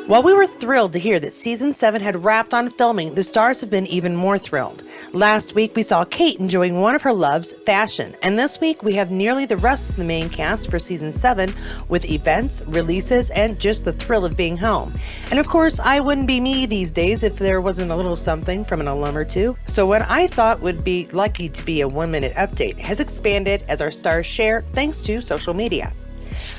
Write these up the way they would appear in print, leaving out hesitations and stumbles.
While we were thrilled to hear that Season 7 had wrapped on filming, the stars have been even more thrilled. Last week we saw Kate enjoying one of her loves, fashion, and this week we have nearly the rest of the main cast for Season 7 with events, releases, and just the thrill of being home. And of course, I wouldn't be me these days if there wasn't a little something from an alum or two. So what I thought would be lucky to be a 1-minute update has expanded as our stars share thanks to social media.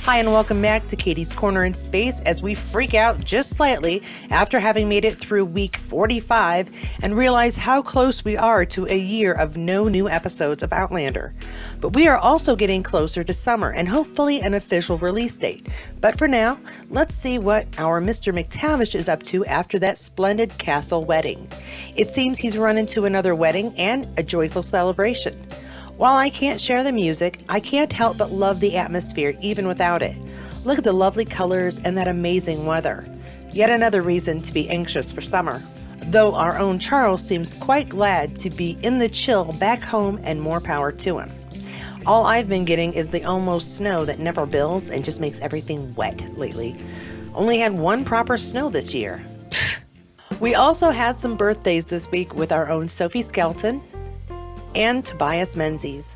Hi and welcome back to Katie's Corner in Space as we freak out just slightly after having made it through week 45 and realize how close we are to a year of no new episodes of Outlander. But we are also getting closer to summer and hopefully an official release date. But for now, let's see what our Mr. McTavish is up to after that splendid castle wedding. It seems he's run into another wedding and a joyful celebration. While I can't share the music, I can't help but love the atmosphere even without it. Look at the lovely colors and that amazing weather. Yet another reason to be anxious for summer. Though our own Charles seems quite glad to be in the chill back home and more power to him. All I've been getting is the almost snow that never builds and just makes everything wet lately. Only had one proper snow this year. We also had some birthdays this week with our own Sophie Skelton and Tobias Menzies.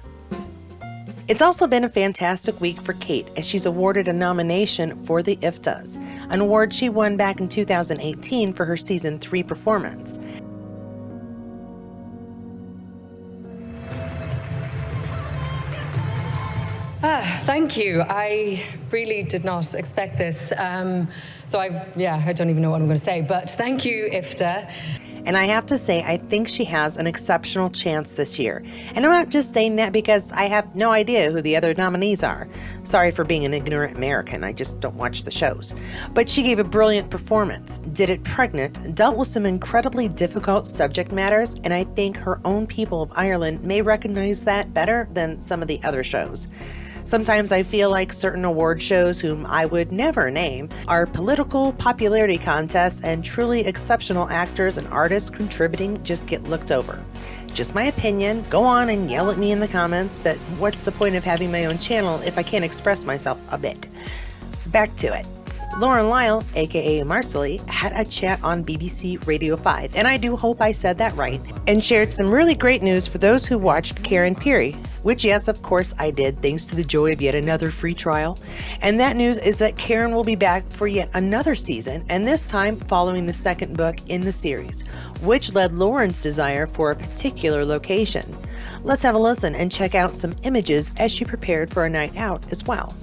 It's also been a fantastic week for Kate as she's awarded a nomination for the IFTAs, an award she won back in 2018 for her season 3 performance. Thank you. I really did not expect this. I don't even know what I'm going to say, but thank you, IFTA. And I have to say, I think she has an exceptional chance this year. And I'm not just saying that because I have no idea who the other nominees are. Sorry for being an ignorant American, I just don't watch the shows. But she gave a brilliant performance, did it pregnant, dealt with some incredibly difficult subject matters, and I think her own people of Ireland may recognize that better than some of the other shows. Sometimes I feel like certain award shows, whom I would never name, are political popularity contests and truly exceptional actors and artists contributing just get looked over. Just my opinion. Go on and yell at me in the comments, but what's the point of having my own channel if I can't express myself a bit? Back to it. Lauren Lyle, aka Marcelly, had a chat on BBC Radio 5, and I do hope I said that right, and shared some really great news for those who watched Karen Peary, which yes, of course I did, thanks to the joy of yet another free trial. And that news is that Karen will be back for yet another season, and this time following the second book in the series, which led Lauren's desire for a particular location. Let's have a listen and check out some images as she prepared for a night out as well.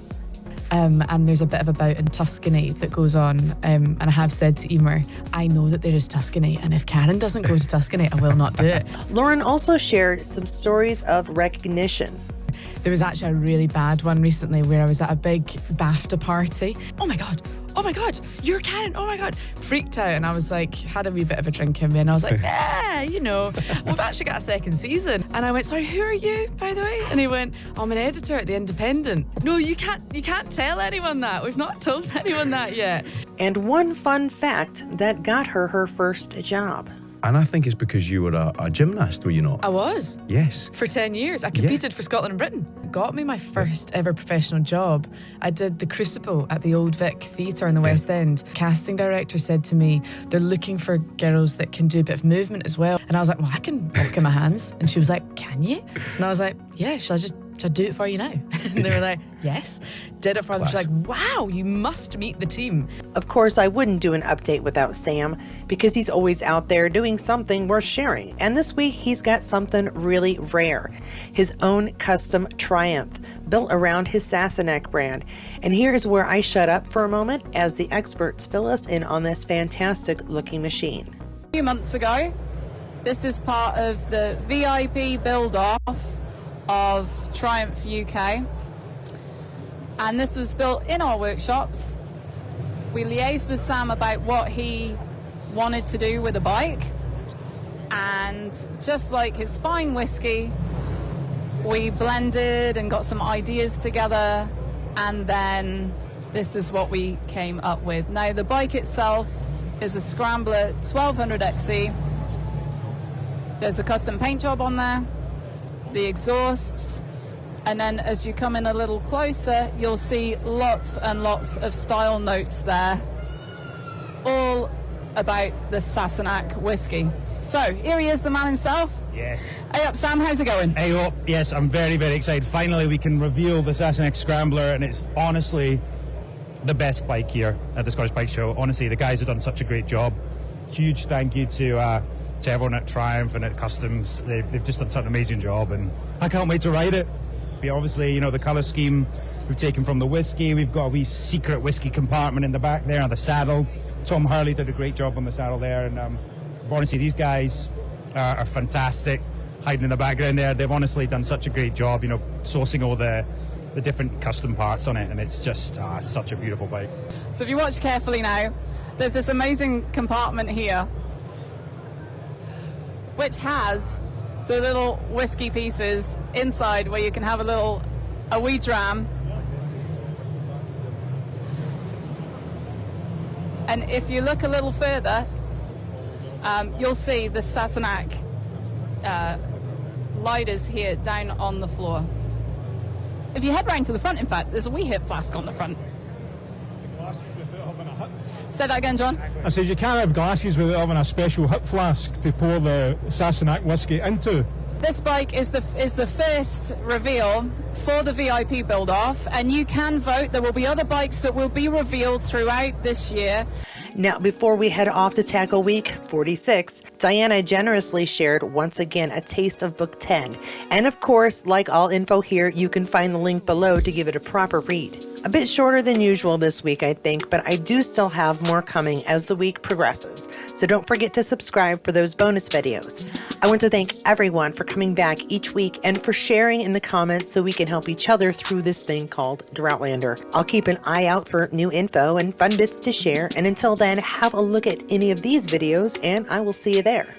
And there's a bit of a bout in Tuscany that goes on, and I have said to Emer, I know that there is Tuscany, and if Karen doesn't go to Tuscany, I will not do it. Lauren also shared some stories of recognition. There was actually a really bad one recently where I was at a big BAFTA party. Oh my God, you're Karen, oh my God. Freaked out, and I was like, had a wee bit of a drink in me, and I was like, we've actually got a second season. And I went, sorry, who are you, by the way? And he went, I'm an editor at The Independent. No, you can't tell anyone that. We've not told anyone that yet. And one fun fact that got her first job. And I think it's because you were a gymnast, were you not? I was. Yes. For 10 years. I competed for Scotland and Britain. Got me my first ever professional job. I did the Crucible at the Old Vic Theatre in the West End. Casting director said to me, they're looking for girls that can do a bit of movement as well. And I was like, well, I can walk in my hands. And she was like, can you? And I was like, yeah, shall I do it for you now? And they were like, yes. Did it for them. She's like, wow, you must meet the team. Of course, I wouldn't do an update without Sam because he's always out there doing something worth sharing. And this week, he's got something really rare. His own custom Triumph built around his Sassenach brand. And here is where I shut up for a moment as the experts fill us in on this fantastic looking machine. A few months ago, this is part of the VIP build-off of Triumph UK, and this was built in our workshops. We liaised with Sam about what he wanted to do with the bike, and just like his fine whiskey, we blended and got some ideas together, and then this is what we came up with. Now the bike itself is a Scrambler 1200 XE. There's a custom paint job on there, the exhausts, and then as you come in a little closer, you'll see lots and lots of style notes there, about the Sassenach whiskey. So here he is, the man himself. Yes. Hey up, Sam, how's it going? Hey up. Yes, I'm very, very excited. Finally, we can reveal the Sassenach Scrambler, and it's honestly the best bike here at the Scottish Bike Show. Honestly, the guys have done such a great job. Huge thank you to everyone at Triumph and at Customs. They've just done such an amazing job, and I can't wait to ride it. Obviously, you know, the colour scheme we've taken from the whiskey. We've got a wee secret whiskey compartment in the back there on the saddle. Tom Hurley did a great job on the saddle there, and honestly, these guys are fantastic, hiding in the background there. They've honestly done such a great job, you know, sourcing all the different custom parts on it, and it's just such a beautiful bike. So if you watch carefully now, there's this amazing compartment here which has the little whiskey pieces inside where you can have a wee dram. And if you look a little further, you'll see the Sassenach lighters here down on the floor. If you head round to the front, in fact, there's a wee hip flask on the front. Say that again, John. I said you can't have glasses without having a special hip flask to pour the Sassenach whiskey into. This bike is the first reveal for the VIP build-off, and you can vote. There will be other bikes that will be revealed throughout this year. Now, before we head off to tackle week 46, Diana generously shared once again a taste of book 10. And of course, like all info here, you can find the link below to give it a proper read. A bit shorter than usual this week, I think, but I do still have more coming as the week progresses. So don't forget to subscribe for those bonus videos. I want to thank everyone for coming back each week and for sharing in the comments so we can help each other through this thing called Droughtlander. I'll keep an eye out for new info and fun bits to share, and until then, have a look at any of these videos and I will see you there.